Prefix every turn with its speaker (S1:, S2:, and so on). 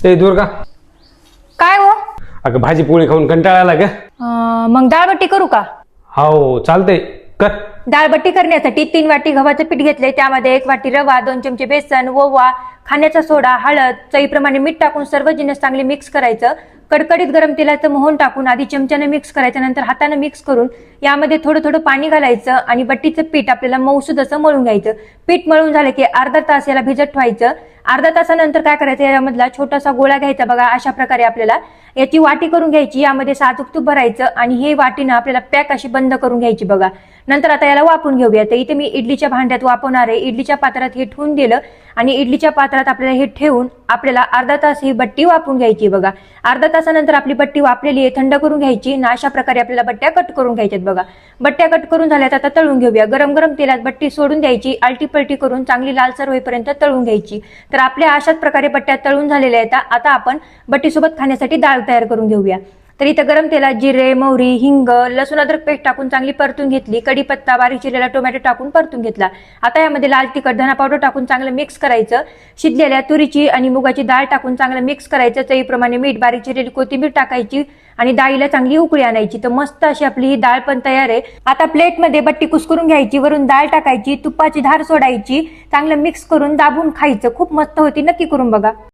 S1: ए दुर्गा,
S2: काय हो?
S1: अगं भाजी पोळी खाऊन कंटाळा आला का?
S2: मग डाळबट्टी करू का?
S1: हो चालते, कर.
S2: डाळबट्टी करण्यासाठी 3 वाटी गव्हाचं पीठ घेतलंय. त्यामध्ये 1 वाटी रवा, 2 चमचे बेसन, ओवा, खाण्याचा सोडा, हळद, चवीप्रमाणे मीठ टाकून सर्व जिन्नस चांगले मिक्स करायचं. कडकडीत गरम तेलाचं मोहन टाकून आधी चमच्याने मिक्स करायचं, नंतर हाताने मिक्स करून यामध्ये थोडं थोडं पाणी घालायचं आणि बट्टीचं पीठ आपल्याला मऊसूद असं मळून घ्यायचं. पीठ मळून झालं की अर्धा तास याला भिजत ठेवायचं. अर्धा तासानंतर काय करायचं, यामधला छोटासा गोळा घ्यायचा. बघा अशा प्रकारे आपल्याला याची वाटी करून घ्यायची. यामध्ये साजूक तूप भरायचं आणि हे वाटीनं आपल्याला पॅक अशी बंद करून घ्यायची. बघा नंतर आता याला वाफवून घेऊया. तर इथे मी इडलीच्या भांड्यात वाफवणार आहे. इडलीच्या पात्रात हे ठेवून दिलं आणि इडलीच्या पात्रात आपल्याला हे ठेवून आपल्याला अर्धा तास ही बट्टी वाफवून घ्यायची. बघा अर्धा तासानंतर आपली बट्टी वाफलेली आहे, थंड करून घ्यायची ना. अशा प्रकारे आपल्याला बट्ट्या कट करून घ्यायच्यात. बघा बट्ट्या कट करून झाल्यात, आता तळून घेऊया. गरम गरम तेलात बट्टी सोडून द्यायची, आलटी पलटी करून चांगली लालसर होईपर्यंत तळून घ्यायची. तर आपल्या अशाच प्रकारे बट्ट्या तळून झालेल्या आहेत. आता आपण बट्टी सोबत खाण्यासाठी डाळ तयार करून घेऊया. तर इथं गरम तेलात जिरे, मोहरी, हिंग, लसूण अद्रक पेस्ट टाकून चांगली परतून घेतली. कढीपत्ता, बारीक चिरलेला टोमॅटो टाकून परतून घेतला. आता यामध्ये लाल तिखट, धना पावडर टाकून चांगलं मिक्स करायचं. शिजलेल्या तुरीची आणि मुगाची डाळ टाकून चांगलं मिक्स करायचं. चवीप्रमाणे मीठ, बारीक चिरलेली कोथिंबीर टाकायची आणि डाळीला चांगली उकळी आणायची. तर मस्त अशी आपली ही डाळ पण तयार आहे. आता प्लेटमध्ये बट्टी कुस्करून घ्यायची, वरून डाळ टाकायची, तुपाची धार सोडायची, चांगलं मिक्स करून दाबून खायचं. खूप मस्त होती, नक्की करून बघा.